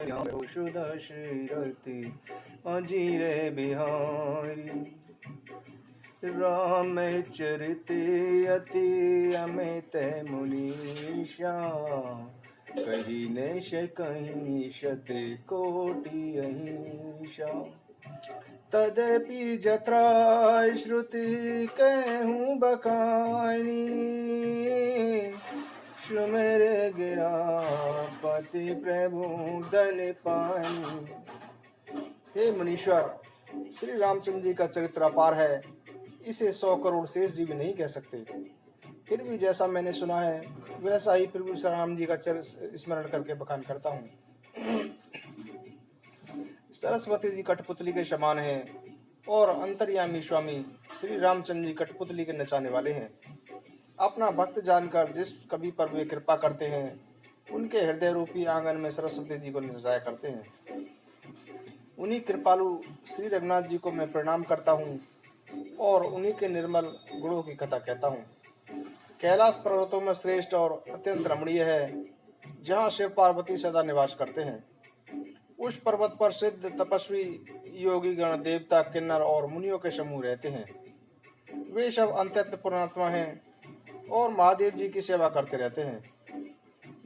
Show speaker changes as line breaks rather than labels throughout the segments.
शुद्ध श्रीरति अजीरे बिहारी राम चरित अति अमित मुनीषा कहीं नेश कहीं शत कोटि अहिंसा तदपि जत्रा श्रुति कहूँ बखानी सुमेर गिरा पति प्रभु दल पानी। हे मुनीश्वर, श्री रामचंद्र जी का चरित्र अपार है, इसे 100 करोड़ शेष जी भी नहीं कह सकते। फिर भी जैसा मैंने सुना है वैसा ही प्रभु श्री राम जी का चरित्र स्मरण करके बखान करता हूँ। सरस्वती जी कठपुतली के समान हैं और अंतर्यामी स्वामी श्री रामचंद्र जी कठपुतली के नचाने वाले हैं। अपना भक्त जानकर जिस कवि पर वे कृपा करते हैं उनके हृदय रूपी आंगन में सरस्वती जी को नचाया करते हैं। उन्हीं कृपालु श्री रघुनाथ जी को मैं प्रणाम करता हूँ और उन्हीं के निर्मल गुणों की कथा कहता हूँ। कैलाश पर्वतों में श्रेष्ठ और अत्यंत रमणीय है, जहाँ शिव पार्वती सदा निवास करते हैं। उस पर्वत पर सिद्ध तपस्वी योगी गण देवता किन्नर और मुनियों के समूह रहते हैं। वे सब अत्यंत पुण्यात्मा हैं और महादेव जी की सेवा करते रहते हैं।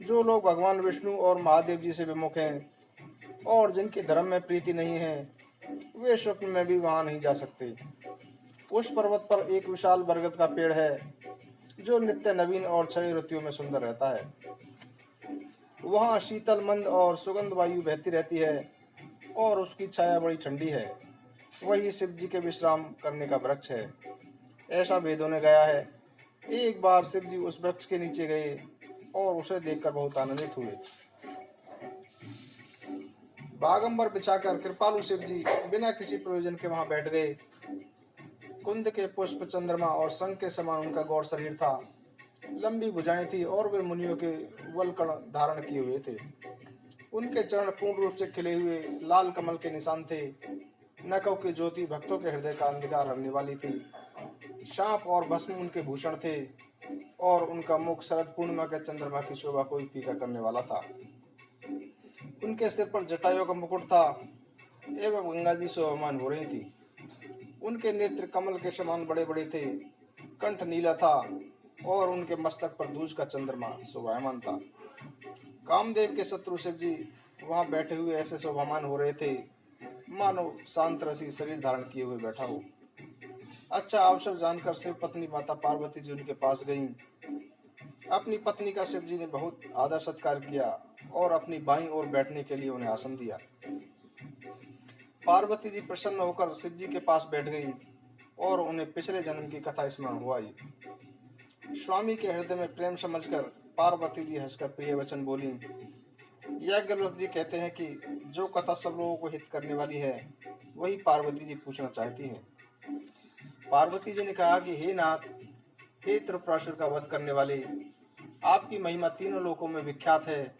जो लोग भगवान विष्णु और महादेव जी से विमुख हैं और जिनकी धर्म में प्रीति नहीं है वे स्वप्न में भी वहां नहीं जा सकते। उस पर्वत पर एक विशाल बरगद का पेड़ है जो नित्य नवीन और 6 ऋतुओं में सुंदर रहता है। वहाँ शीतल मंद और सुगंध वायु बहती रहती है और उसकी छाया बड़ी ठंडी है। वही शिव जी के विश्राम करने का वृक्ष है, ऐसा वेदों ने गाया है। एक बार शिव जी उस वृक्ष के नीचे गए और उसे देखकर बहुत आनंदित हुए। बागंबर बिछाकर कृपालु शिव जी बिना किसी प्रयोजन के वहां बैठ गए। कुंद के पुष्प, चंद्रमा और शंख के समान उनका गौर शरीर था। लंबी भुजाएं थी और वे मुनियों के वलकण धारण किए हुए थे। उनके चरण पूर्ण रूप से खिले हुए लाल कमल के निशान थे। नखों की ज्योति भक्तों के हृदय का अंधकार हरने वाली थी। शाप और भस्म उनके भूषण थे और उनका मुख शरद पूर्णिमा के चंद्रमा की शोभा को फीका करने वाला था। उनके सिर पर जटायुओं का मुकुट था एवं गंगा जी शोभामान हो रही थी। उनके नेत्र कमल के समान बड़े बड़े थे, कंठ नीला था और उनके मस्तक पर दूज का चंद्रमा शोभायमान था। कामदेव के शत्रु शिव जी वहां बैठे हुए ऐसे शोभामान हो रहे थे मानो शांत रसी शरीर धारण किए हुए बैठा हो। अच्छा अवसर जानकर शिव पत्नी माता पार्वती जी उनके पास गईं। अपनी पत्नी का शिव जी ने बहुत आदर सत्कार किया और अपनी बाईं ओर बैठने के लिए उन्हें आसन दिया। पार्वती जी प्रसन्न होकर शिव जी के पास बैठ गईं और उन्हें पिछले जन्म की कथा स्मरण हुआ। स्वामी के हृदय में प्रेम समझकर पार्वती जी हंसकर प्रिय वचन बोली। याज्ञवल्क्य जी कहते हैं कि जो कथा सब लोगों को हित करने वाली है वही पार्वती जी पूछना चाहती हैं। पार्वती जी ने कहा कि हे नाथ, हे त्रिपुरासुर का वध करने वाले, आपकी महिमा तीनों लोकों में विख्यात है।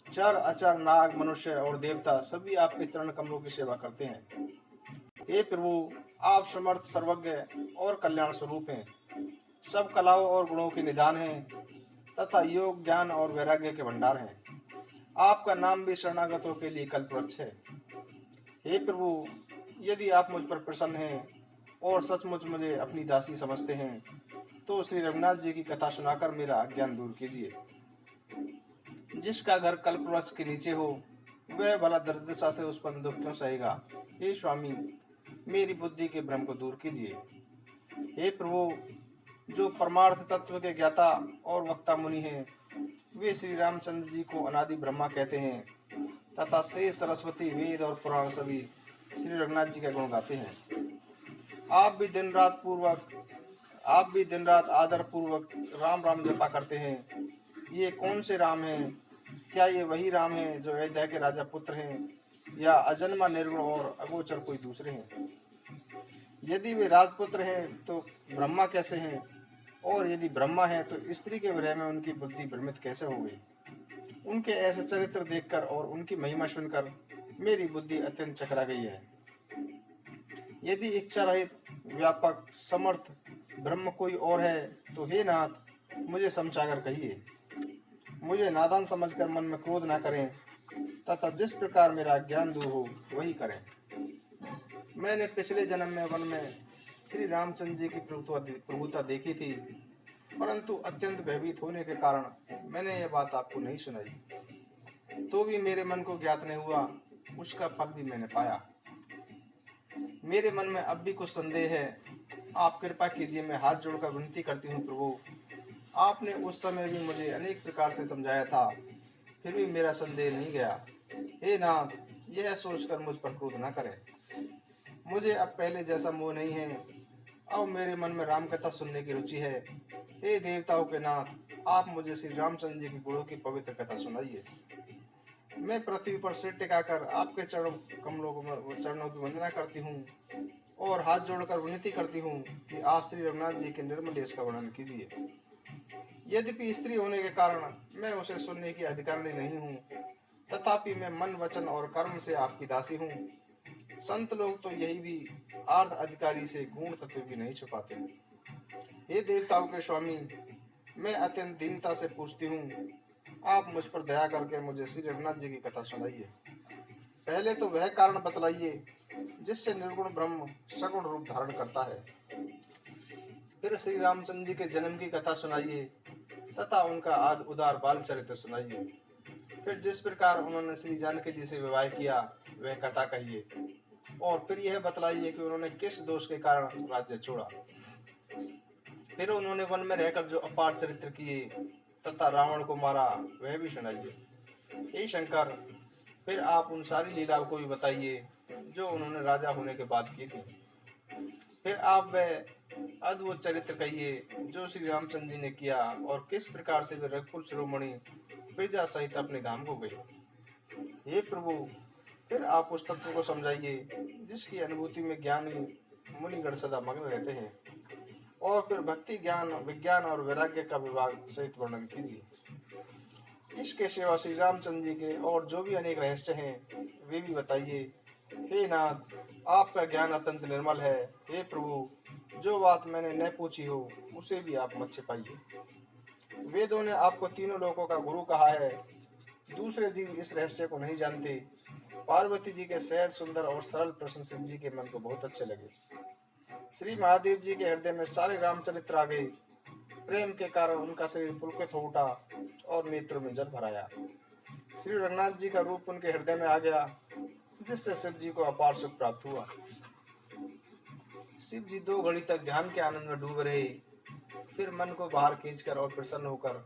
चर अचर नाग मनुष्य और देवता सभी आपके चरण कमलों की सेवा करते हैं। हे प्रभु, आप समर्थ सर्वज्ञ और कल्याण स्वरूप हैं। सब कलाओं और गुणों के निदान हैं तथा योग ज्ञान और वैराग्य के भंडार हैं। आपका नाम भी शरणागतों के लिए कल्पवृक्ष है। हे प्रभु, यदि आप मुझ पर प्रसन्न हैं और सचमुच मुझे अपनी दासी समझते हैं तो श्री रघुनाथ जी की कथा सुनाकर मेरा अज्ञान दूर कीजिए। जिसका घर कल्पवृक्ष के नीचे हो वह भला दुर्दशा से उस पर दुख क्यों सहेगा। हे स्वामी, मेरी बुद्धि के भ्रम को दूर कीजिए। हे प्रभु, जो परमार्थ तत्व के ज्ञाता और वक्ता मुनि हैं वे श्री रामचंद्र जी को अनादि ब्रह्मा कहते हैं तथा शेष सरस्वती वेद और पुराण सभी श्री रघुनाथ जी का गुण गाते हैं। आप भी दिन रात आदर पूर्वक राम राम जपा करते हैं। ये कौन से राम हैं? क्या ये वही राम हैं जो अयोध्या के राजा पुत्र हैं या अजन्मा निर्गुण और अगोचर कोई दूसरे हैं? यदि वे राजपुत्र हैं तो ब्रह्मा कैसे हैं, और यदि ब्रह्मा हैं तो स्त्री के विरह में उनकी बुद्धि भ्रमित कैसे हो गई? उनके ऐसे चरित्र देखकर और उनकी महिमा सुनकर मेरी बुद्धि अत्यंत चकरा गई है। यदि इच्छा रहित व्यापक समर्थ ब्रह्म कोई और है तो हे नाथ, मुझे समझाकर कहिए। मुझे नादान समझकर मन में क्रोध न करें तथा जिस प्रकार मेरा ज्ञान दूर हो वही करें। मैंने पिछले जन्म में वन में श्री रामचंद्र जी की प्रभुता देखी थी, परंतु अत्यंत भयभीत होने के कारण मैंने यह बात आपको नहीं सुनाई। तो भी मेरे मन को ज्ञात नहीं हुआ, उसका फल भी मैंने पाया। मेरे मन में अब भी कुछ संदेह है, आप कृपा कीजिए। मैं हाथ जोड़कर विनती करती हूँ प्रभु, आपने उस समय भी मुझे अनेक प्रकार से समझाया था, फिर भी मेरा संदेह नहीं गया। हे नाथ, यह सोचकर मुझ पर क्रोध न करें। मुझे अब पहले जैसा मोह नहीं है, अब मेरे मन में राम कथा सुनने की रुचि है। हे देवताओं के नाथ, आप मुझे श्री रामचंद्र जी की गुणों की पवित्र कथा सुनाइए। मैं पृथ्वी पर सिर टिकाकर आपके चरणों की वंदना करती हूँ और हाथ जोड़कर विनती करती हूँ कि आप श्री रघुनाथ जी के निर्मल यश का वर्णन कीजिए। यद्यपि स्त्री होने के कारण मैं उसे सुनने की अधिकारी नहीं हूँ, तथापि मैं मन, वचन और कर्म से आपकी दासी हूँ। संत लोग तो यही भी अर्ध अधिकारी से गुण तत्व भी नहीं छुपाते। हे देवताओं के स्वामी, मैं अत्यंत दीनता से पूछती हूँ, आप मुझ पर दया करके मुझे श्री रघुनाथ जी की कथा सुनाइए। पहले तो वह कारण बतलाइए जिससे निर्गुण ब्रह्म सगुण रूप धारण करता है। फिर श्री रामचंद्र जी के जन्म की कथा सुनाइए तथा उनका आदि उदार बाल चरित्र सुनाइए। फिर जिस प्रकार उन्होंने श्री जानकी जी से विवाह किया वह कथा कहिए, और फिर यह बतलाइए कि उन्होंने किस दोष के कारण राज्य छोड़ा। फिर उन्होंने वन में रहकर जो अपार चरित्र किए तथा रावण को मारा वह भी सुनाइए। हे शंकर, फिर आप उन सारी लीलाओं को भी बताइए जो उन्होंने राजा होने के बाद की थी। फिर आप वह अद्भुत चरित्र कहिए जो श्री रामचंद्र जी ने किया और किस प्रकार से वे रघुकुल शिरोमणि प्रजा सहित अपने धाम को गए। हे प्रभु, फिर आप उस तत्व को समझाइए जिसकी अनुभूति में ज्ञानी मुनिगण सदा मग्न रहते हैं, और फिर भक्ति, ज्ञान, विज्ञान और वैराग्य का विभाग सहित वर्णन कीजिए। इसके सिवा श्री रामचंद्र जी के और जो भी अनेक रहस्य हैं वे भी बताइए। हे नाथ, आपका ज्ञान अत्यंत निर्मल है। हे प्रभु, जो बात मैंने न पूछी हो उसे भी आप मत छिपाइए। वेदों ने आपको तीनों लोकों का गुरु कहा है, दूसरे जीव इस रहस्य को नहीं जानते। पार्वती जी के सहज, सुंदर और सरल प्रश्न शिव जी के मन को बहुत अच्छे लगे। श्री महादेव जी के हृदय में सारे रामचरित्र आ गए। प्रेम के कारण उनका शरीर पुलकित हो उठा और नेत्रों में जल भर आया। श्री रघुनाथ जी का रूप उनके हृदय में आ गया, जिससे शिव जी को अपार सुख प्राप्त हुआ। शिव जी 2 घड़ी तक ध्यान के आनंद में डूब रहे, फिर मन को बाहर खींचकर और प्रसन्न होकर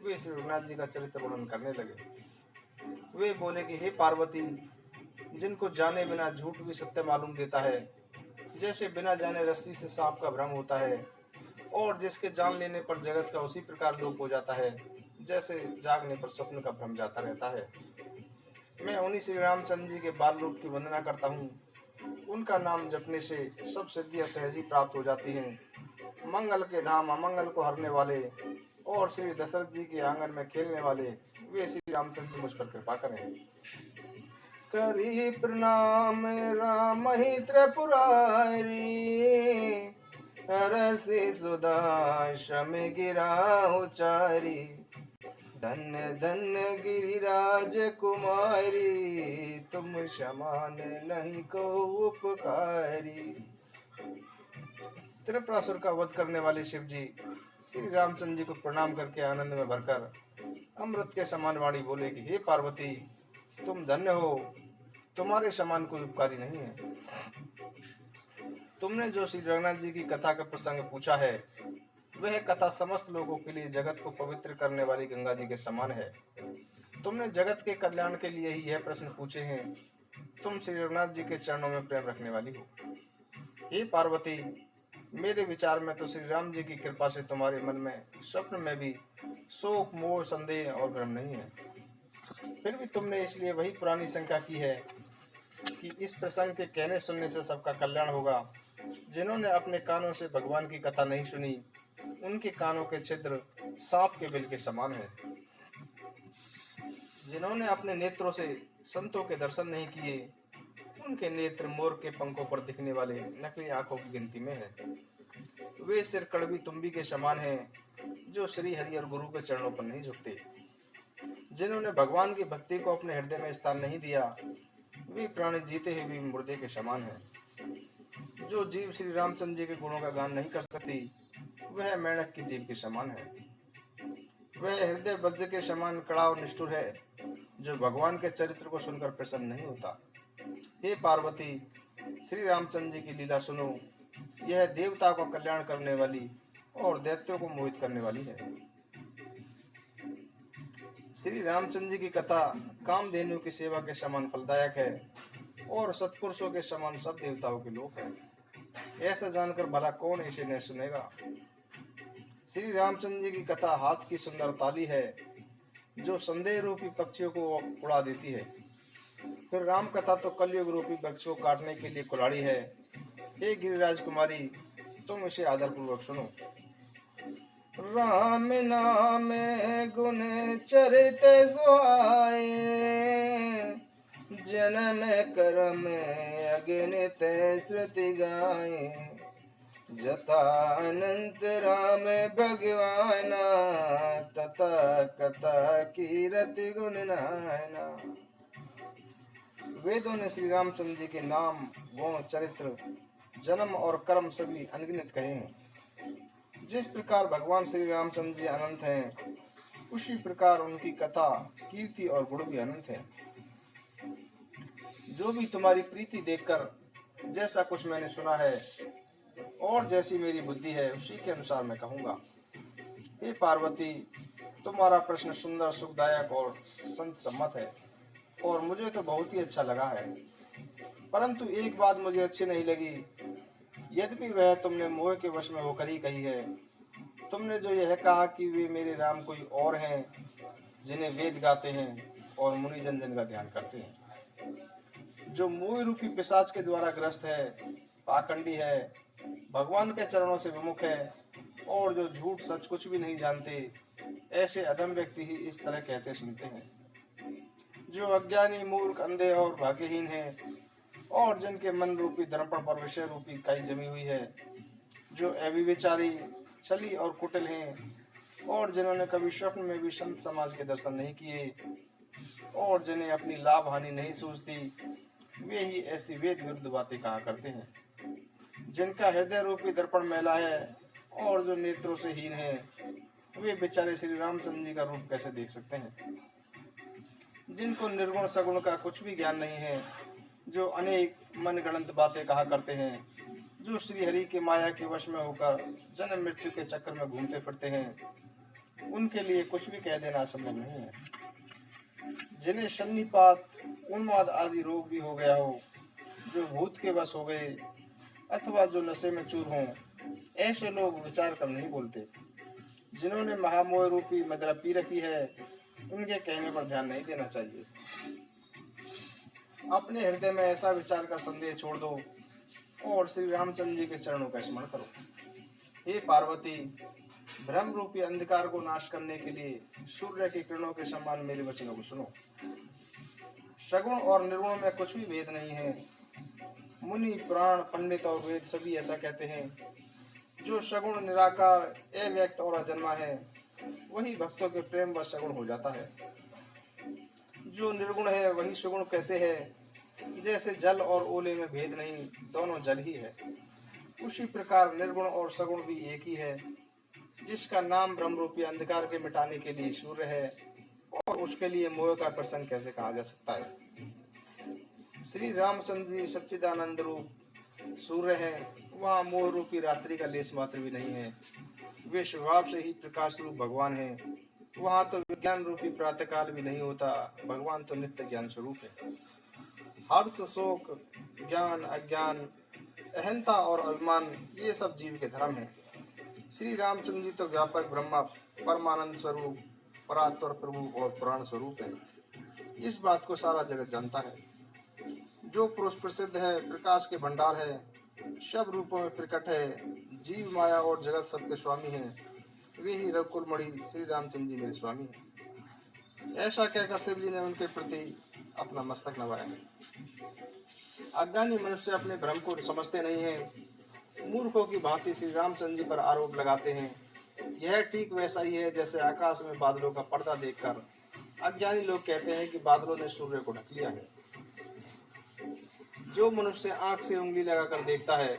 वे श्री रघुनाथ जी का चरित्र वर्णन करने लगे। वे बोले कि हे पार्वती, जिनको जाने बिना झूठ भी सत्य मालूम देता है, जैसे बिना जाने रस्सी से सांप का भ्रम होता है, और जिसके जान लेने पर जगत का उसी प्रकार लोप हो जाता है जैसे जागने पर स्वप्न का भ्रम जाता रहता है। मैं उन्हीं श्री रामचंद्र जी के बाल रूप की वंदना करता हूँ। उनका नाम जपने से सब सिद्धियां सहज ही प्राप्त हो जाती हैं। मंगल के धाम अमंगल को हरने वाले और श्री दशरथ जी के आंगन में खेलने वाले वे श्री रामचंद्र जी मुझ पर कृपा करें। करी प्रणाम राम ही त्रिपुरारी, हरसि सुधा शम गिरा उचारी, धन्य धन्य गिरिराज कुमारी, तुम समान नहीं को उपकारी। त्रिपुरासुर का वध करने वाले शिव जी श्री रामचंद्र जी को प्रणाम करके आनंद में भरकर अमृत के समान वाणी बोले कि हे पार्वती, तुम धन्य हो, तुम्हारे समान कोई उपकारी नहीं है। तुमने जो श्री रघुनाथ जी की कथा का प्रसंग पूछा है वह कथा समस्त लोगों के लिए जगत को पवित्र करने वाली गंगा जी के समान है। तुमने जगत के कल्याण के लिए ही यह प्रश्न पूछे हैं। तुम श्री रघुनाथ जी के चरणों में प्रेम रखने वाली हो। हे पार्वती, मेरे विचार में तो श्री राम जी की कृपा से तुम्हारे मन में स्वप्न में भी शोक, मोह, संदेह और भ्रम नहीं है। फिर भी तुमने इसलिए वही पुरानी शंका की है कि इस प्रसंग के कहने सुनने से सबका कल्याण होगा। जिन्होंने अपने कानों से भगवान की कथा नहीं सुनी, उनके कानों के छिद्र सांप के बिल के समान है। जिन्होंने अपने नेत्रों से संतों के दर्शन नहीं किए, उनके नेत्र मोर के पंखों पर दिखने वाले नकली आंखों की गिनती में है। वे सिर कड़वी तुम्बी के समान हैं जो श्री हरि और गुरु के चरणों पर नहीं झुकते। जिन्होंने भगवान की भक्ति को अपने हृदय में स्थान नहीं दिया, वे प्राणी जीते हुए भी मुर्दे के समान हैं। जो जीव श्री रामचंद्र जी के गुणों का गान नहीं कर सकती, वह मेंढक की जीव के समान है। वह हृदय वज्र के समान कड़ा और निष्ठुर है, जो भगवान के चरित्र को सुनकर प्रसन्न नहीं होता। हे पार्वती, श्री रामचंद्र जी की लीला सुनो। यह देवता को कल्याण करने वाली और दैत्यों को मोहित करने वाली है। श्री रामचंद्र जी की कथा कामधेनु की सेवा के समान फलदायक है और सत्पुरुषों के समान सब देवताओं के लोक है। ऐसा जानकर भला कौन इसे नहीं सुनेगा। श्री रामचंद्र जी की कथा हाथ की सुंदर ताली है, जो संदेह रूपी पक्षियों को उड़ा देती है। फिर राम कथा तो कलयुग रूपी वृक्ष को काटने के लिए कुल्हाड़ी है। हे गिरिराज कुमारी, तुम इसे आदरपूर्वक सुनो। राम नाम गुण चरित सुहाए, जन्म कर्म अगणित श्रुति गाए। जथा अनंत राम भगवाना, तथा कथा कीरति गुण नायना। वेदों ने श्री रामचंद्र जी के नाम, गुण, चरित्र, जन्म और कर्म सभी अनगिनत कहे हैं। जिस प्रकार भगवान श्री रामचंद्र जी अनंत हैं, उसी प्रकार उनकी कथा, कीर्ति और गुण भी अनंत है। जो भी तुम्हारी प्रीति देखकर जैसा कुछ मैंने सुना है और जैसी मेरी बुद्धि है, उसी के अनुसार मैं कहूँगा। हे पार्वती, तुम्हारा प्रश्न सुंदर, सुखदायक और संत सम्मत है और मुझे तो बहुत ही अच्छा लगा है। परंतु एक बात मुझे अच्छी नहीं लगी, यद्यपि वह तुमने मोह के वश में होकर ही कही है। तुमने जो यह कहा कि वे मेरे राम कोई और हैं, जिन्हें वेद गाते हैं और मुनि जन का ध्यान करते हैं। जो मोह रूपी पिशाच के द्वारा ग्रस्त है, पाखंडी है, भगवान के चरणों से विमुख है और जो झूठ सच कुछ भी नहीं जानते, ऐसे अधम व्यक्ति ही इस तरह कहते सुनते हैं। जो अज्ञानी, मूर्ख, अंधे और भाग्यहीन हैं और जिनके मन रूपी दर्पण पर विषय रूपी काई जमी हुई है, जो अविवेचारी, छली और कुटिल हैं और जिन्होंने कभी स्वप्न में भी संत समाज के दर्शन नहीं किए और जिन्हें अपनी लाभ हानि नहीं सूझती, वे ही ऐसी वेद विरुद्ध बातें कहा करते हैं। जिनका हृदय रूपी दर्पण मैला है और जो नेत्रों से हीन है, वे बेचारे श्री रामचंद्र जी का रूप कैसे देख सकते हैं। जिनको निर्गुण सगुण का कुछ भी ज्ञान नहीं है, जो अनेक मनगढ़ंत बातें कहा करते हैं, जो श्री हरि की माया के वश में होकर जन्म मृत्यु के चक्कर में घूमते फिरते हैं, उनके लिए कुछ भी कह देना संभव नहीं है। जिन्हें सन्निपात, उन्माद आदि रोग भी हो गया हो, जो भूत के वश हो गए अथवा जो नशे में चूर हों, ऐसे लोग विचार कर नहीं बोलते। जिन्होंने महामोह रूपी मदिरा पी रखी है, उनके कहने पर ध्यान नहीं देना चाहिए। अपने हृदय में ऐसा विचार कर संदेह छोड़ दो और श्री रामचंद्र जी के चरणों का स्मरण करो। हे पार्वती, भ्रम रूपी अंधकार को नाश करने के लिए सूर्य की किरणों के समान मेरे वचनों को सुनो। सगुण और निर्गुण में कुछ भी भेद नहीं है। मुनि, पुराण, पंडित और वेद सभी ऐसा कहते हैं। जो सगुण, निराकार, अव्यक्त और अजन्मा है, वही भक्तों के प्रेम व सगुण हो जाता है। जो निर्गुण है, वही सगुण कैसे है? जैसे जल और ओले में भेद नहीं, दोनों जल ही है, उसी प्रकार निर्गुण और सगुण भी एक ही है। जिसका नाम ब्रह्म रूपी अंधकार के मिटाने के लिए सूर्य है, और उसके लिए मोह का प्रसंग कैसे कहा जा सकता है। श्री रामचंद्र जी सच्चिदानंद रूप सूर्य है, वहाँ मोह रूपी रात्रि का लेस मात्र भी नहीं है। वे स्वभाव से ही प्रकाश रूप भगवान है। वहाँ तो विज्ञान रूपी प्रातःकाल भी नहीं होता, भगवान तो नित्य ज्ञान स्वरूप है। हर्ष, शोक, ज्ञान, अज्ञान, अहंता और अभिमान, ये सब जीव के धर्म है। श्री रामचंद्र जी तो व्यापक ब्रह्मा, परमानंद स्वरूप, परात्पर प्रभु और पुराण स्वरूप है। इस बात को सारा जगत जानता है। जो पुरुष प्रसिद्ध है, प्रकाश के भंडार है, सब रूपों में प्रकट है, जीव, माया और जगत सबके स्वामी हैं, वे ही रघुकुल मणि श्री रामचंद्र जी मेरे स्वामी हैं। ऐसा कहकर शिव जी ने उनके प्रति अपना मस्तक नवाया। अज्ञानी मनुष्य अपने भ्रम को समझते नहीं है। मूर्खों की भांति श्री रामचंद्र जी पर आरोप लगाते हैं। यह ठीक वैसा ही है जैसे आकाश में बादलों का पर्दा देखकर अज्ञानी लोग कहते हैं कि बादलों ने सूर्य को ढक लिया है। जो मनुष्य आंख से उंगली लगाकर देखता है,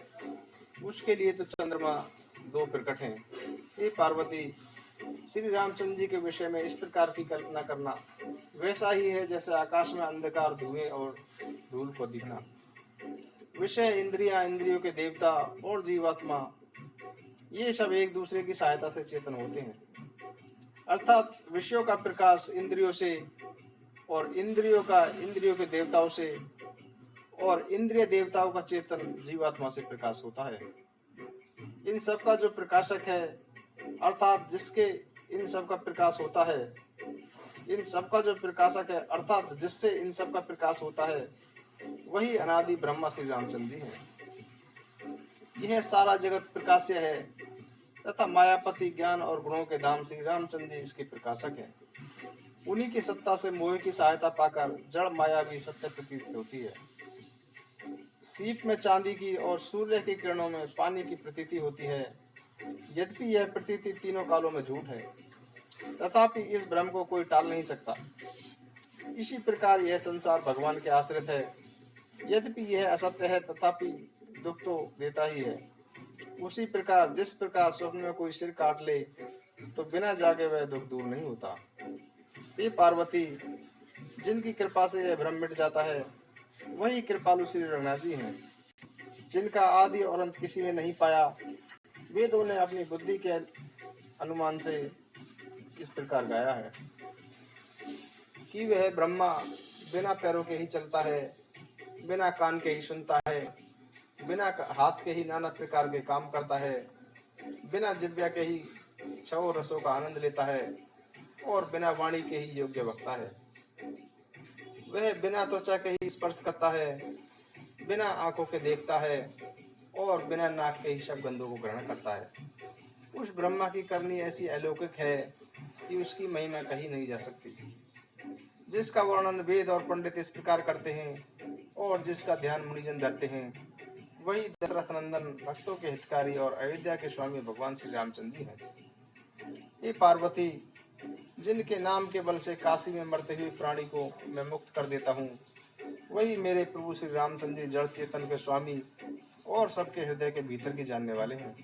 उसके लिए तो चंद्रमा दो प्रकट हैं। ये पार्वती, श्री रामचंद्र जी के विषय में इस प्रकार की कल्पना करना वैसा ही है जैसे आकाश में अंधकार, धुएं और धूल को दिखना। विषय, इंद्रियां, इंद्रियों के देवता और जीवात्मा, ये सब एक दूसरे की सहायता से चेतन होते हैं। अर्थात विषयों का प्रकाश इंद्रियों से, और इंद्रियों का इंद्रियों के देवताओं से, और इंद्रिय देवताओं का चेतन जीवात्मा से प्रकाश होता है। इन सब का जो प्रकाशक है, अर्थात जिसके इन सब का प्रकाश होता है, इन सब का जो प्रकाशक है अर्थात जिससे इन सब का प्रकाश होता है, वही अनादि ब्रह्मा श्री रामचंद्र जी है। यह सारा जगत प्रकाश्य है तथा मायापति, ज्ञान और गुणों के धाम श्री रामचंद्र जी इसके प्रकाशक हैं। उन्हीं की सत्ता से मोह की सहायता पाकर जड़ माया भी सत्य प्रतीत होती है। सीप में चांदी की और सूर्य की किरणों में पानी की प्रतीति होती है। यद्यपि यह प्रतीति तीनों कालों में झूठ है, तथापि इस भ्रम को कोई टाल नहीं सकता। इसी प्रकार यह संसार भगवान के आश्रित है। यद्यपि यह असत्य है, तथापि दुख तो देता ही है। उसी प्रकार जिस प्रकार स्वप्न में कोई सिर काट ले तो बिना जागे वह दुख दूर नहीं होता। ये पार्वती, जिनकी कृपा से यह भ्रम मिट जाता है, वही कृपालु श्री रघुनाथ जी हैं, जिनका आदि और अंत किसी ने नहीं पाया। वेदों ने अपनी बुद्धि के अनुमान से इस प्रकार गाया है कि वह ब्रह्मा बिना पैरों के ही चलता है, बिना कान के ही सुनता है, बिना हाथ के ही नाना प्रकार के काम करता है, बिना जिह्वा के ही छह रसों का आनंद लेता है, और बिना वाणी के ही योग्य वक्ता है। वह बिना त्वचा के ही स्पर्श करता है, बिना आंखों के देखता है, और बिना नाक के ही सब गंधों को ग्रहण करता है। उस ब्रह्मा की करनी ऐसी अलौकिक है कि उसकी महिमा कही नहीं जा सकती, जिसका वर्णन वेद और पंडित इस प्रकार करते हैं और जिसका ध्यान मुनिजन धरते हैं, वही दशरथ नंदन, भक्तों के हितकारी और अयोध्या के स्वामी भगवान श्री रामचंद्र जी हैं। ये पार्वती, जिनके नाम के बल से काशी में मरते हुए प्राणी को मैं मुक्त कर देता हूँ, वही मेरे प्रभु श्री रामचंद्र जी जड़ चेतन के स्वामी और सबके हृदय के भीतर की जानने वाले हैं।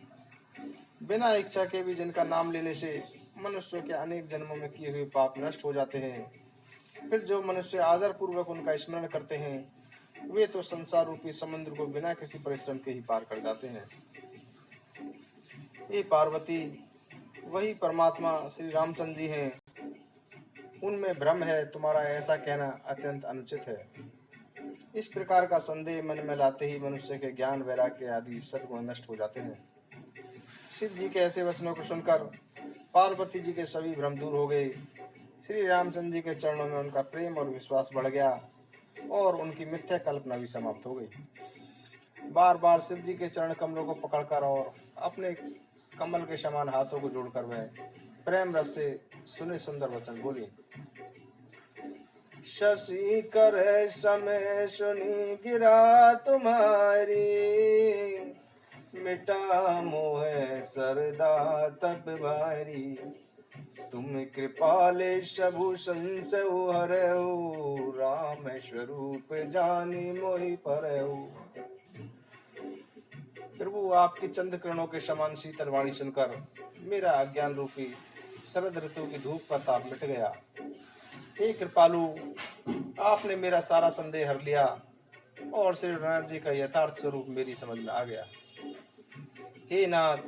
बिना इच्छा के भी जिनका नाम लेने से मनुष्यों के अनेक जन्मों में किए हुए पाप नष्ट हो जाते हैं, फिर जो मनुष्य आदर पूर्वक उनका स्मरण करते हैं, वे तो संसार रूपी समुद्र को बिना किसी परिश्रम के ही पार कर जाते हैं। ये पार्वती, वही परमात्मा श्री रामचंद्र जी हैं। उनमें भ्रम है, तुम्हारा ऐसा कहना अत्यंत अनुचित है। इस प्रकार का संदेह मन में लाते ही मनुष्य के ज्ञान, वैराग्य आदि सद्गुण नष्ट हो जाते हैं। शिव जी के ऐसे वचनों को सुनकर पार्वती जी के सभी भ्रम दूर हो गए। श्री रामचंद्र जी के चरणों में उनका प्रेम और विश्वास बढ़ गया और उनकी मिथ्या कल्पना भी समाप्त हो गई। बार बार शिव जी के चरण कमलों को पकड़कर और अपने कमल के समान हाथों को जोड़कर वह प्रेम रस से सुने सुंदर वचन बोली। शशि कर समय सुनी गिरा तुम्हारी, मिटा मोह सरदा तप भारी। तुम कृपाले सबु संशय हरऊ, राम स्वरूप जानी मोहि परऊ। प्रभु, आपकी चंद्र किरणों के समान शीतल वाणी सुनकर मेरा अज्ञान रूपी शरद ऋतु की धूप का ताप मिट गया। हे कृपालु, आपने मेरा सारा संदेह हर लिया और श्री रघुनाथ जी का यथार्थ स्वरूप मेरी समझ में आ गया। हे नाथ,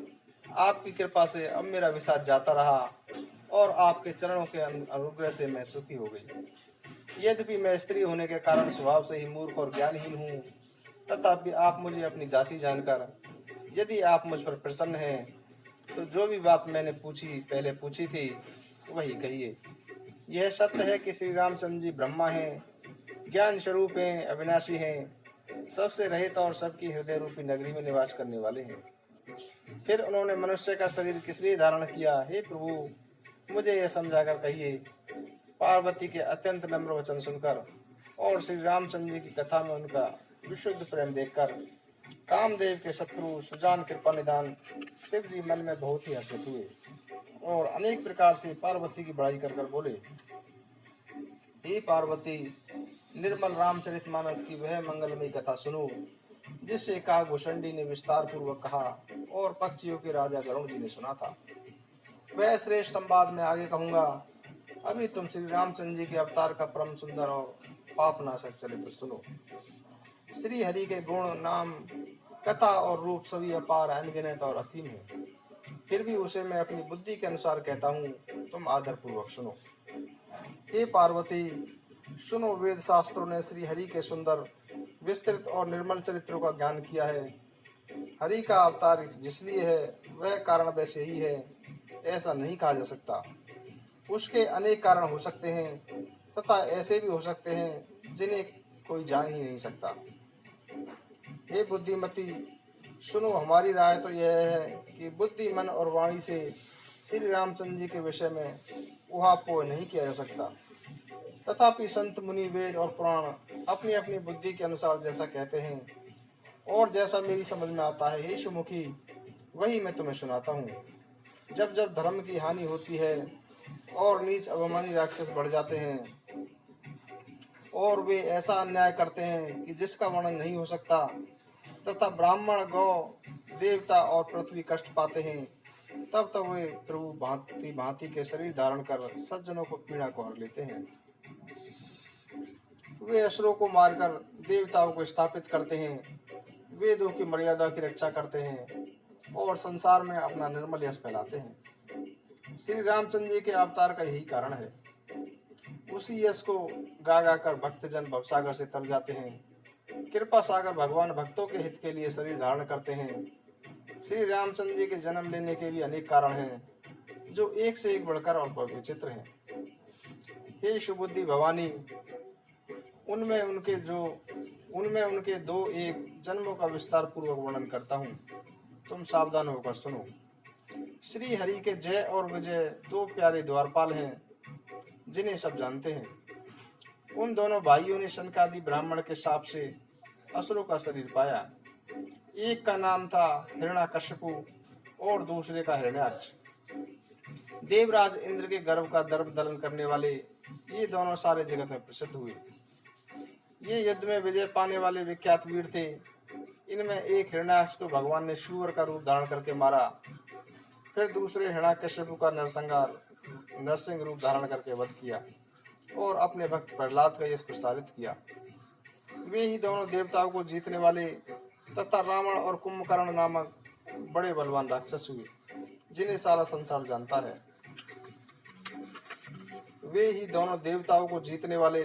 आपकी कृपा से अब मेरा विषाद जाता रहा और आपके चरणों के अनुग्रह से मैं सुखी हो गई। यद्यपि मैं स्त्री होने के कारण स्वभाव से ही मूर्ख और ज्ञानहीन हूँ, तथापि आप मुझे अपनी दासी जानकर यदि आप मुझ पर प्रसन्न हैं तो जो भी बात मैंने पहले पूछी थी वही कहिए। यह सत्य है कि श्री रामचंद्र जी ब्रह्मा हैं, ज्ञान स्वरूप हैं, अविनाशी हैं, सबसे रहित और सबकी हृदय रूपी नगरी में निवास करने वाले हैं। फिर उन्होंने मनुष्य का शरीर किस लिए धारण किया? हे प्रभु, मुझे यह समझाकर कहिए। पार्वती के अत्यंत नम्र वचन सुनकर और श्री रामचंद्र जी की कथा में उनका विशुद्ध प्रेम देखकर कामदेव के शत्रु सुजान कृपा निदान शिव जी मन में बहुत ही हर्षित हुए और अनेक प्रकार से पार्वती की बड़ाई कर बोले। हे पार्वती, निर्मल रामचरितमानस की वह मंगलमयी कथा सुनो जिसे काकभूषणी ने विस्तार पूर्वक कहा और पक्षियों के राजा गरुड़ जी ने सुना था। वह श्रेष्ठ संवाद में आगे कहूंगा। अभी तुम श्री रामचंद्र जी के अवतार का परम सुंदर और पापनाशक चरित्र सुनो। श्री हरि के गुण, नाम, कथा और रूप सभी अपार, अनगिनत और असीम है। फिर भी उसे मैं अपनी बुद्धि के अनुसार कहता हूँ, तुम आदर पूर्वक सुनो। हे पार्वती, सुनो, वेद शास्त्रों ने श्री हरि के सुंदर, विस्तृत और निर्मल चरित्रों का ज्ञान किया है। हरि का अवतार जिसलिए है वह कारण वैसे ही है, ऐसा नहीं कहा जा सकता। उसके अनेक कारण हो सकते हैं तथा ऐसे भी हो सकते हैं जिन्हें कोई जान ही नहीं सकता। हे बुद्धिमती, सुनो, हमारी राय तो यह है कि बुद्धि, मन और वाणी से श्री रामचंद्र जी के विषय में ऊहापोह नहीं किया जा सकता। तथापि संत, मुनि, वेद और पुराण अपनी अपनी बुद्धि के अनुसार जैसा कहते हैं और जैसा मेरी समझ में आता है, हे सुमुखी, वही मैं तुम्हें सुनाता हूँ। जब जब धर्म की हानि होती है और नीच अभिमानी राक्षस बढ़ जाते हैं और वे ऐसा अन्याय करते हैं कि जिसका वर्णन नहीं हो सकता, तथा ब्राह्मण, गौ, देवता और पृथ्वी कष्ट पाते हैं, तब तब वे प्रभु भांति भांति के शरीर धारण कर सज्जनों को पीड़ा को हर लेते हैं। वे असुरों को मारकर देवताओं को स्थापित करते हैं, वेदों की मर्यादा की रक्षा करते हैं और संसार में अपना निर्मल यश फैलाते हैं। श्री रामचंद्र जी के अवतार का यही कारण है। उसी यश को गा गा कर भक्तजन भवसागर से तर जाते हैं। कृपा सागर भगवान भक्तों के हित के लिए शरीर धारण करते हैं। श्री रामचंद्र जी के जन्म लेने के भी अनेक कारण हैं, जो एक से एक बढ़कर और विचित्र हैं। हे सुबुद्धि भवानी, उनमें उनके दो एक जन्मों का विस्तार पूर्वक वर्णन करता हूँ, तुम सावधान होकर सुनो। श्री हरि के जय और विजय दो प्यारे द्वारपाल हैं, जिन्हें सब जानते हैं। उन दोनों भाइयों ने शनकादि ब्राह्मण के शाप से असुरों का शरीर पाया। एक का नाम था हिरण्याकश्यपु और दूसरे का हिरण्याक्ष। देवराज इंद्र के गर्भ का दर्प दलन करने वाले ये दोनों सारे जगत में प्रसिद्ध हुए। ये युद्ध में विजय पाने वाले विख्यात वीर थे। इनमें एक हिरण्याक्ष को भगवान ने शूर का रूप धारण करके मारा। फिर दूसरे हिरण्याकश्यपु का नरसिंह रूप धारण करके वध किया और अपने भक्त प्रहलाद का यश प्रसारित किया। वे ही दोनों देवताओं को जीतने वाले तथा रावण और कुंभकर्ण नामक बड़े बलवान राक्षस हुए, जिन्हें सारा संसार जानता है। वे ही दोनों देवताओं को जीतने वाले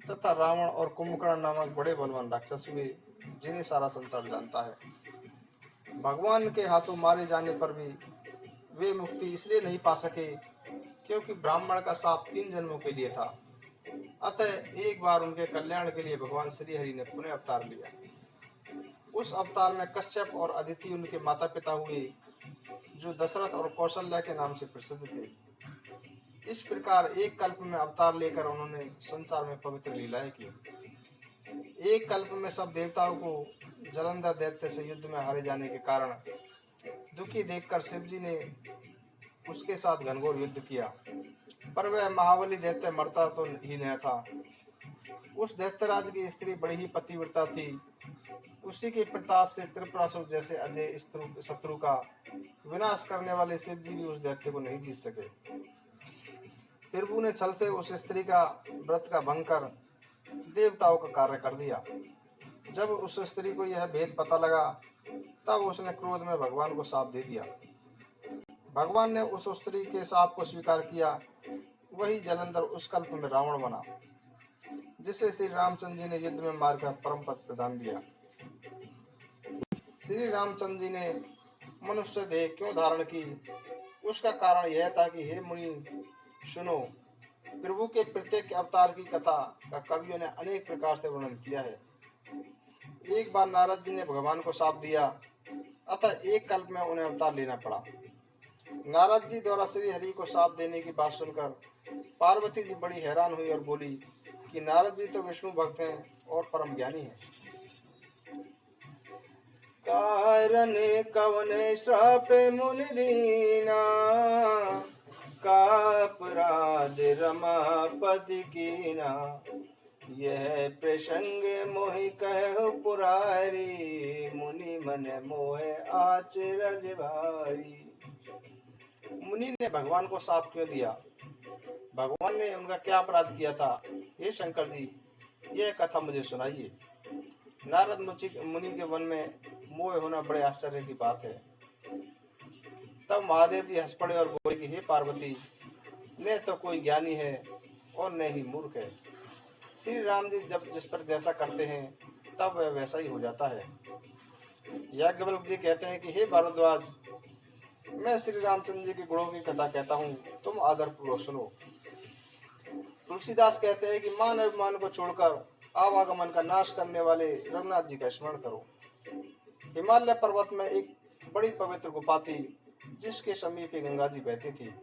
तथा रावण और कुंभकर्ण नामक बड़े बलवान राक्षस हुए, जिन्हें सारा संसार जानता है। भगवान के हाथों मारे जाने पर भी वे मुक्ति इसलिए नहीं पा सके क्योंकि ब्राह्मण का शाप 3 जन्मों के लिए था। अतः एक बार उनके कल्याण के लिए भगवान श्री हरि ने पुनः अवतार लिया। उस अवतार में कश्यप और अदिति उनके माता पिता हुए, जो दशरथ और कौशल्या के नाम से प्रसिद्ध थे। इस प्रकार एक कल्प में अवतार लेकर उन्होंने संसार में पवित्र लीलाएं की। एक कल्प में सब देवताओं को जलंधर दैत्य से युद्ध में हारे जाने के कारण दुखी देखकर शिव जी ने उसके साथ घनघोर युद्ध किया, पर वह महाबली दैत्य मरता तो ही नहीं था। उस दैत्यराज की स्त्री बड़ी ही पतिव्रता थी। उसी के प्रताप से त्रिपुरासुर जैसे अजय शत्रु का विनाश करने वाले शिव जी भी उस दैत्य को नहीं जीत सके। प्रभु ने छल से उस स्त्री का व्रत का भंग कर देवताओं का कार्य कर दिया। जब उस स्त्री को यह भेद पता लगा, तब उसने क्रोध में भगवान को शाप दे दिया। भगवान ने उस स्त्री के शाप को स्वीकार किया। वही जलंधर उस कल्प में रावण बना, जिसे श्री रामचंद्र जी ने युद्ध में मारकर परम पद प्रदान दिया। श्री रामचंद्र जी ने मनुष्य देह क्यों धारण की, उसका कारण यह था कि हे मुनि सुनो, प्रभु के प्रत्येक अवतार की कथा का कवियों ने अनेक प्रकार से वर्णन किया है। एक बार नारद जी ने भगवान को शाप दिया, अतः एक कल्प में उन्हें अवतार लेना पड़ा। नारद जी द्वारा श्री हरि को शाप देने की बात सुनकर पार्वती जी बड़ी हैरान हुई और बोली कि नारद जी तो विष्णु भक्त हैं और परम ज्ञानी हैं। कारण कवन श्राप मुनि दीना, का अपराध रमापति कीना, यह प्रसंग मोहि कहु पुरारी, मुनि मन मोहे आचरज भारी। मुनि ने भगवान को शाप क्यों दिया? भगवान ने उनका क्या अपराध किया था? हे शंकर जी, यह कथा मुझे सुनाइए। नारद मुनि के मन में मोह होना बड़े आश्चर्य की बात है। तब महादेव जी हंस पड़े और बोले कि हे पार्वती, न तो कोई ज्ञानी है और न ही मूर्ख है। श्री राम जी जब जिस पर जैसा करते हैं तब वह वैसा ही हो जाता है। याज्ञवल्क्य जी कहते हैं कि हे भारद्वाज, मैं श्री रामचंद्र जी के गुणों की कथा कहता हूँ, तुम आदर पूर्वक सुनो। तुलसीदास कहते हैं कि मान अभिमान को छोड़कर आवागमन का नाश करने वाले रघुनाथ जी का स्मरण करो। हिमालय पर्वत में एक बड़ी पवित्र गुफा थी, जिसके समीप गंगा जी बहती थी।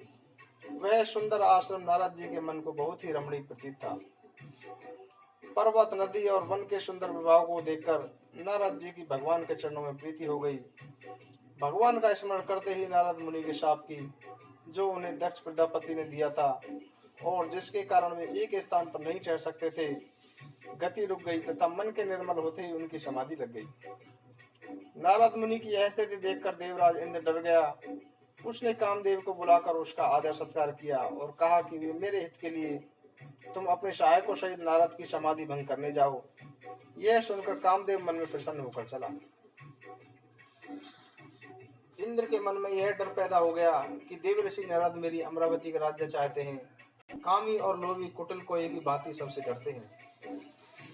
वह सुंदर आश्रम नारद जी के मन को बहुत ही रमणीक प्रतीत था। पर्वत, नदी और वन के सुंदर विभाव को देखकर नारद जी की भगवान के चरणों में प्रीति हो गई। भगवान का स्मरण करते ही नारद मुनि के शाप की, जो उन्हें दक्ष प्रजापति ने दिया था और जिसके कारण वे एक स्थान पर नहीं ठहर सकते थे, गति रुक गई तथा मन के निर्मल होते ही उनकी समाधि लग गई। नारद मुनि की यह स्थिति देखकर देवराज इंद्र डर गया। उसने कामदेव को बुलाकर उसका आदर सत्कार किया और कहा कि वे मेरे हित के लिए तुम अपने सहायकों सहित नारद की समाधि भंग करने जाओ। यह सुनकर कामदेव मन में प्रसन्न होकर चला। इंद्र के मन में यह डर पैदा हो गया कि देव ऋषि नारद मेरी अमरावती का राज्य चाहते हैं। कामी और लोभी कुटिल को एक ही भांति सबसे डरते हैं।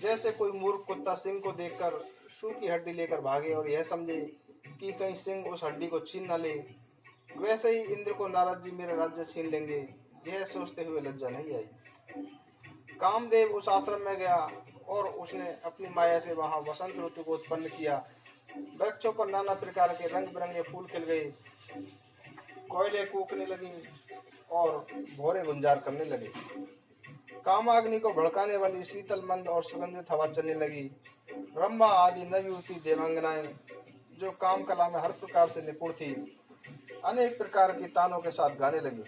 जैसे कोई मूर्ख कुत्ता सिंह को देखकर सूखी हड्डी लेकर भागे और यह समझे कि कहीं सिंह उस हड्डी को छीन न ले, वैसे ही इंद्र को नारद जी मेरा राज्य छीन लेंगे, यह सोचते हुए लज्जा नहीं आई। कामदेव उस आश्रम में गया और उसने अपनी माया से वहां वसंत ऋतु को उत्पन्न किया। वृक्षों पर नाना प्रकार के रंग बिरंगे फूल खिल गए, कोयले कूकने लगी और भौरे गुंजार करने लगे। कामाग्नि को भड़काने वाली शीतल मंद और सुगंधित हवा चलने लगी। ब्रह्मा आदि नव युवती देवांगनाएं, जो काम कला में हर प्रकार से निपुण थी, अनेक प्रकार की तानों के साथ गाने लगी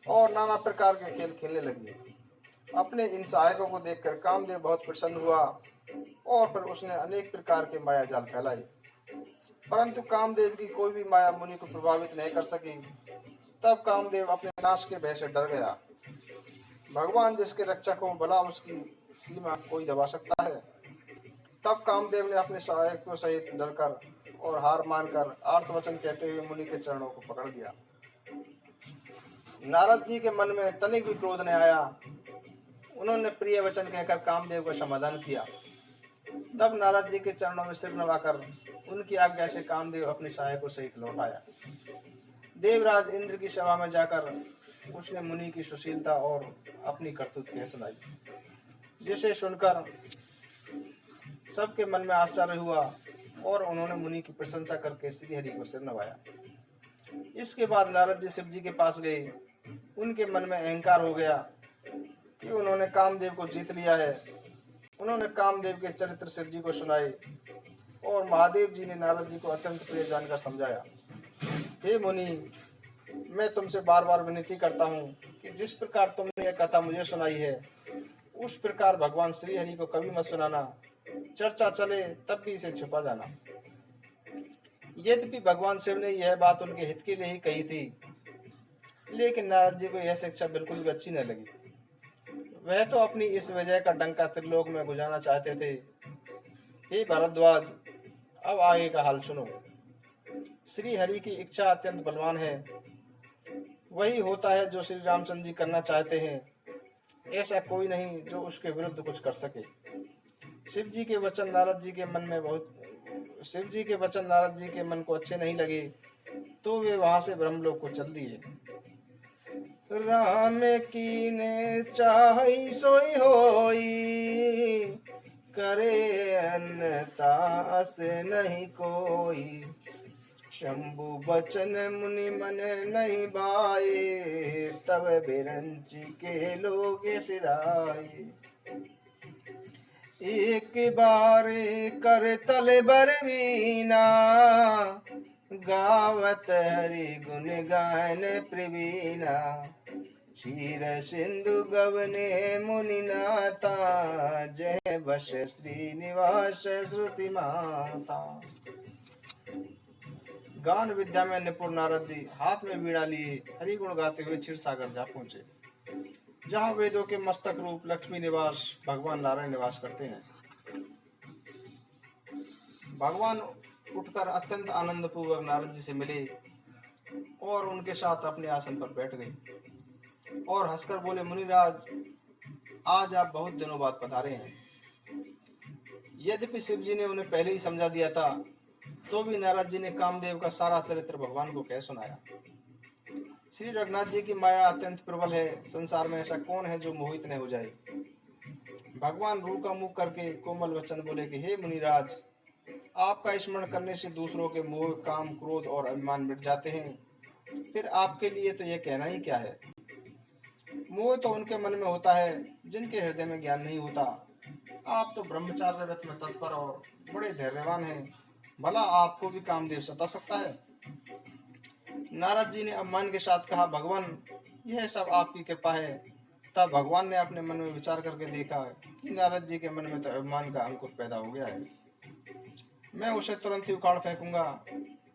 और नाना प्रकार के खेल खेलने लगी। अपने इन सहायकों को देखकर कामदेव बहुत प्रसन्न हुआ और फिर उसने अनेक प्रकार के माया जाल फैलाए, परंतु कामदेव की कोई भी माया मुनि को प्रभावित नहीं कर सकी। तब कामदेव अपने नाश के भय से डर गया। भगवान जिसके रक्षक हो, भला उसकी सीमा कोई दबा सकता है। तब कामदेव ने अपने सहायकों सहित डरकर और हार मानकर आर्तवचन कहते हुए मुनि के चरणों को पकड़ लिया। नारद जी के मन में तनिक भी क्रोध नहीं आया। उन्होंने प्रिय वचन कहकर कामदेव का समाधान किया। तब नारद जी के चरणों में सिर नवाकर उनकी आज्ञा से कामदेव अपने सहायकों सहित लौट आया। देवराज इंद्र की सभा में जाकर उसने मुनि की सुशीलता और अपनी करतूत कह सुनाई, जिसे सुनकर सबके मन में आश्चर्य हुआ और उन्होंने मुनि की प्रशंसा करके श्री हरि को सिर नवाया। इसके बाद नारद जी शिव जी के पास गए। उनके मन में अहंकार हो गया कि उन्होंने कामदेव को जीत लिया है। उन्होंने कामदेव के चरित्र शिव जी को सुनाए और महादेव जी ने नारद जी को अत्यंत प्रिय जानकर समझाया। हे मुनि, मैं तुमसे बार बार विनती करता हूँ कि जिस प्रकार तुमने यह कथा मुझे सुनाई है, उस प्रकार भगवान श्री हरि को कभी मत सुनाना। चर्चा चले तब भी इसे छिपा जाना। यद्यपि भगवान शिव ने यह बात उनके हित के लिए ही कही थी, लेकिन नारद जी को यह शिक्षा बिल्कुल भी अच्छी न लगी। वह तो अपनी इस विजय का डंका त्रिलोक में बुझाना चाहते थे। हे भारद्वाज, अब आगे का हाल सुनो। श्री हरि की इच्छा अत्यंत बलवान है। वही होता है जो श्री रामचंद्र जी करना चाहते हैं। ऐसा कोई नहीं जो उसके विरुद्ध कुछ कर सके। शिव जी के वचन नारद जी के मन को अच्छे नहीं लगे, तो वे वहां से ब्रह्मलोक को चल दिए। राम कीने चाहि सोई होई, करे अन्यथा अस नहीं कोई। शंभु बचन मुनि मन नहीं भाए, तब बिरंची के लोग सिराए। एक बार कर तल बरवीना, गावत हरि गुण गान प्रवीणा, क्षीर सिंधु गवने मुनिनाथा, जय बस श्रीनिवास श्रुति माता। गान विद्या में निपुण नारद जी हाथ में वीणा लिए हरि गुण गाते हुए क्षीर सागर जा पहुंचे, जहाँ वेदों के मस्तक रूप लक्ष्मी निवास भगवान नारायण निवास करते हैं। भगवान उठकर अत्यंत आनंद पूर्वक नारद जी से मिले और उनके साथ अपने आसन पर बैठ गए और हंसकर बोले, मुनिराज, आज आप बहुत दिनों बाद पधारे हैं। यद्यपि शिव जी ने उन्हें पहले ही समझा दिया था, तो भी नारद जी ने कामदेव का सारा चरित्र भगवान को कह सुनाया। श्री रघुनाथ जी की माया अत्यंत प्रबल है, संसार में ऐसा कौन है जो मोहित न हो जाए। भगवान रू का मुख करके कोमल वचन बोले कि हे मुनिराज, आपका स्मरण करने से दूसरों के मोह, काम, क्रोध और अभिमान मिट जाते हैं। फिर आपके लिए तो यह कहना ही क्या है। मोह तो उनके मन में होता है जिनके हृदय में ज्ञान नहीं होता। आप तो ब्रह्मचार्य व्रत में तत्पर और बड़े धैर्यवान हैं, भला आपको भी कामदेव सता सकता है। नारद जी ने अभिमान के साथ कहा, भगवान, यह सब आपकी कृपा है। तब भगवान ने अपने मन में विचार करके देखा कि नारद जी के मन में तो अभिमान का अंकुर पैदा हो गया है। मैं उसे तुरंत ही उखाड़ फेंकूंगा,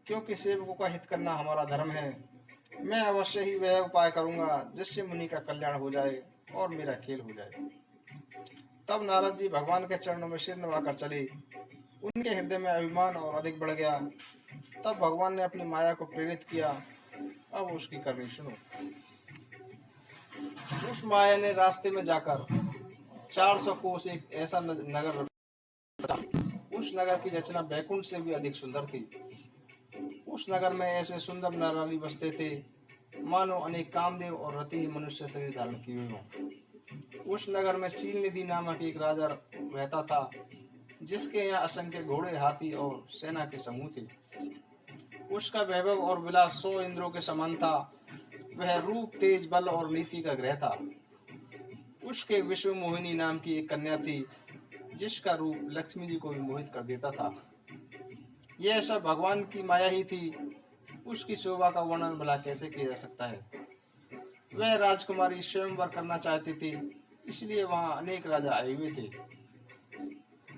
क्योंकि सेवकों का हित करना हमारा धर्म है। मैं अवश्य ही वह उपाय करूंगा जिससे मुनि का कल्याण हो जाए और मेरा खेल हो जाए। तब नारद जी भगवान के चरणों में सिर नवाकर चले। उनके हृदय में अभिमान और अधिक बढ़ गया। तब भगवान ने अपनी माया को प्रेरित किया। अब उसकी करनी सुनो। उस माया ने रास्ते में जाकर 400 कोस एक ऐसा नगर रचा। उस नगर की रचना बैकुंठ से भी अधिक सुंदर थी। उस नगर में ऐसे सुंदर नाराली बसते थे, मानो अनेक कामदेव और रति ही मनुष्य शरीर धारण किए हुए हों। उस नगर में शील निधि नामक एक राजा रहता था, जिसके यहाँ असंख्य घोड़े, हाथी और सेना के समूह थे। उसका वैभव और विलास 100 इंद्रों के समान था। वह रूप, तेज, बल और नीति का ग्रह था। उसके विश्व मोहिनी नाम की एक कन्या थी, जिसका रूप लक्ष्मी जी को भी मोहित कर देता था। यह सब भगवान की माया ही थी। उसकी शोभा का वर्णन भला कैसे किया जा सकता है। वह राजकुमारी स्वयंवर करना चाहती थी, इसलिए वहां अनेक राजा आए हुए थे।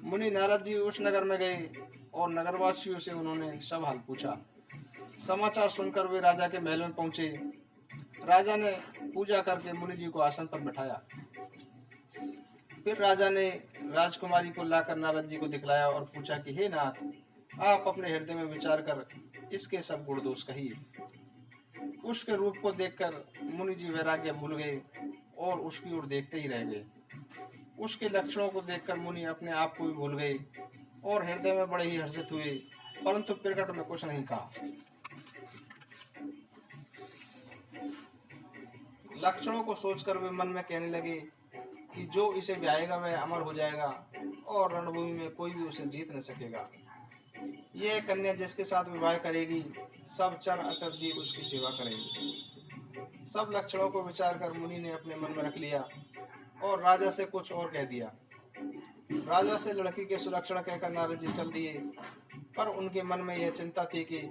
मुनि नारद जी उस नगर में गए और नगरवासियों से उन्होंने सब हाल पूछा। समाचार सुनकर वे राजा के महल में पहुंचे। राजा ने पूजा करके मुनि जी को आसन पर बैठाया। फिर राजा ने राजकुमारी को लाकर नारद जी को दिखलाया और पूछा कि हे नाथ, आप अपने हृदय में विचार कर इसके सब गुण दोष कहिए। उसके रूप को देखकर मुनि जी वैराग्य भूल गए और उसकी ओर देखते ही रह गए। उसके लक्षणों को देखकर मुनि अपने आप को भी भूल गए और हृदय में बड़े ही हर्षित हुए, परंतु प्रकट में कुछ नहीं कहा। लक्षणों को सोचकर वे मन में कहने लगे कि जो इसे ब्याहेगा वह अमर हो जाएगा और रणभूमि में कोई भी उसे जीत न सकेगा। यह कन्या जिसके साथ विवाह करेगी, सब चर अचर जीव उसकी सेवा करेंगे। सब लक्षणों को विचार कर मुनि ने अपने मन में रख लिया और राजा से कुछ और कह दिया। राजा से लड़की के सुलक्षण कहकर नारद जी चल दिए, पर उनके मन में यह चिंता थी कि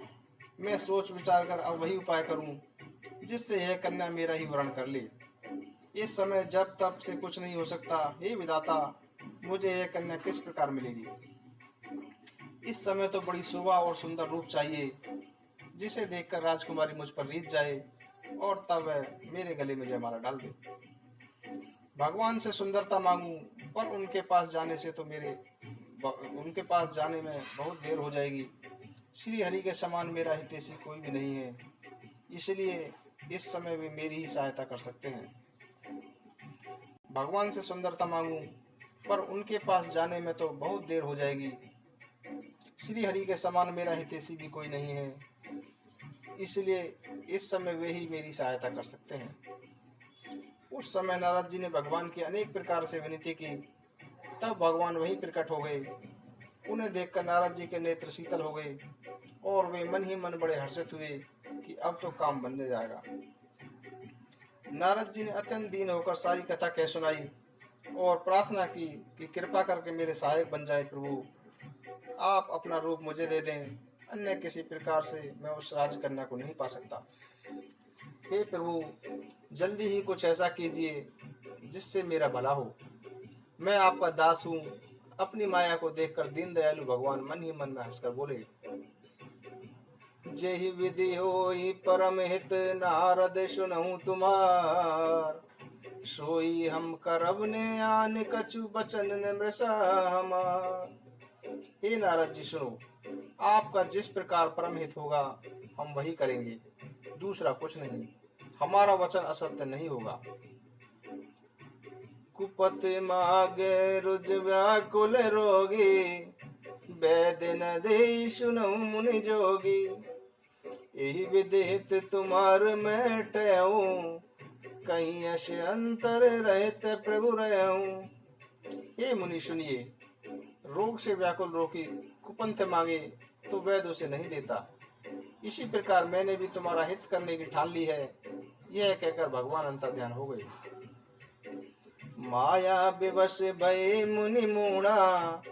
मैं सोच विचार कर अब वही उपाय करूं जिससे यह कन्या मेरा ही वरण कर ले। इस समय जब तब से कुछ नहीं हो सकता। हे विधाता, मुझे यह कन्या किस प्रकार मिलेगी। इस समय तो बड़ी शोभा और सुंदर रूप चाहिए, जिसे देखकर राजकुमारी मुझ पर रीझ जाए और तब वह मेरे गले में जयमाला डाल दे। भगवान से सुंदरता मांगू, पर उनके पास जाने में बहुत देर हो जाएगी। श्री हरि के समान मेरा हितैषी कोई भी नहीं है, इसलिए इस समय वे मेरी ही सहायता कर सकते हैं। भगवान से सुंदरता मांगू, पर उनके पास जाने में तो बहुत देर हो जाएगी। श्री हरि के समान मेरा हितैषी भी कोई नहीं है, इसलिए इस समय वे ही मेरी सहायता कर सकते हैं। उस समय नारद जी ने भगवान की अनेक प्रकार से विनती की। तब भगवान वहीं प्रकट हो गए। उन्हें देखकर नारद जी के नेत्र शीतल हो गए और वे मन ही मन बड़े हर्षित हुए कि अब तो काम बनने जाएगा। नारद जी ने अत्यंत दीन होकर सारी कथा कह सुनाई और प्रार्थना की कि कृपा करके मेरे सहायक बन जाए प्रभु। आप अपना रूप मुझे दे दें अन्य किसी प्रकार से मैं उस राजकन्या को नहीं पा सकता। हे प्रभु, जल्दी ही कुछ ऐसा कीजिए जिससे मेरा भला हो। मैं आपका दास हूँ। अपनी माया को देखकर दीन दयालु भगवान मन ही मन में हंसकर बोले, जेहि विधि होई परम हित, नारद सुनहु तुम्हार। सोई हम करब ने आन, कछु बचन न मृषा हमार। हे नारद जी, सुनो, आपका जिस प्रकार परम हित होगा हम वही करेंगे, दूसरा कुछ नहीं। हमारा वचन असत्य नहीं होगा। कुपत मागे रुज व्याकुल रोगी, वैद न दे सुनहु मुनि जोगी। यही विदित तुम्हार मैं टहूं, कहीं अश अंतर रहते प्रभु रहूं। हे मुनि सुनिए, रोग से व्याकुल रोगी कुपंथ मांगे तो वैद उसे नहीं देता। इसी प्रकार मैंने भी तुम्हारा हित करने की ठान ली है। यह कहकर भगवान अंतर्ध्यान हो गए। माया विवश भय मुनि मूढ़ा,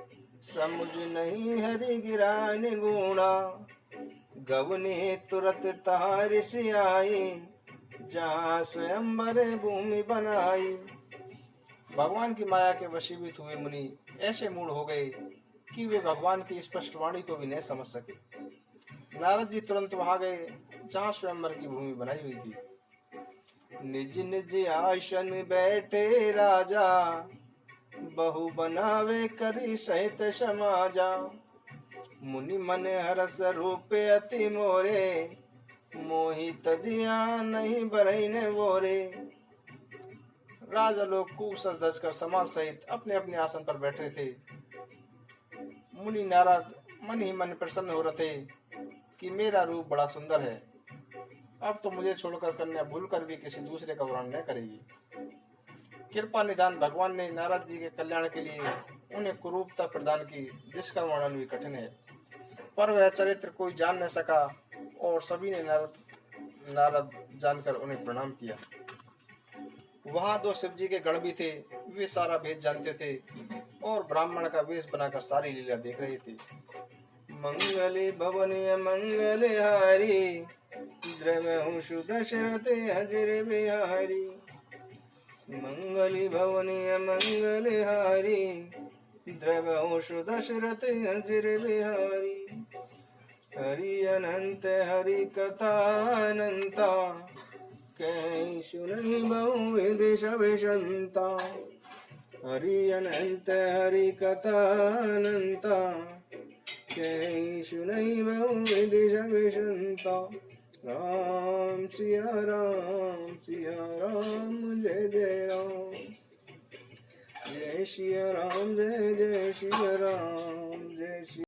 समुझ नहीं हरि गिरा निगूढ़ा। गवने तुरत तहाँ ऋषि आई, जहाँ स्वयंवर भूमि बनाई। भगवान की माया के वशीभूत हुए मुनि ऐसे मूढ़ हो गए कि वे भगवान की स्पष्ट वाणी को भी नहीं समझ सके। नारद जी तुरंत वहां गए जहाँ स्वयंवर की भूमि बनाई हुई थी। निज निज आसन बैठे राजा, बहु बनावे करी सहित समाजा। मुनि मन हरस रूप अति मोरे, मोहि तजिया नहीं बरईने बोरे। राजा लोग खूब सज धज कर समाज सहित अपने अपने आसन पर बैठे थे। मुनि नारद मन ही मन प्रसन्न हो रहे थे कि मेरा रूप बड़ा सुंदर है। अब तो मुझे छोड़कर कन्या भूलकर भी किसी दूसरे का वर्णन न करेगी। कृपा निदान भगवान ने नारद जी के कल्याण के लिए उन्हें कुरूपता प्रदान की, जिसका वर्णन भी कठिन है, पर वह चरित्र कोई जान न सका और सभी ने नारद जानकर उन्हें प्रणाम किया। वहां दो शिव जी के गण भी थे। वे सारा भेद जानते थे और ब्राह्मण का वेश बनाकर सारी लीला देख रहे थे। मंगले भवन मंगल हारी, द्रवहु सुदशरथ हजर बिहारी। मंगली भवन मंगल हारी, द्रवहु सुदशरथ हजर बिहारी। हरि अनंत हरि कथा अनंता, कहीं सुनहि बहुविध सब संता। हरि अनंत हरि कथा अनंता, कहीं सुनहि बहुविध सब संता। राम सिया राम जय जय राम। जय सिया राम जय जय सिया राम।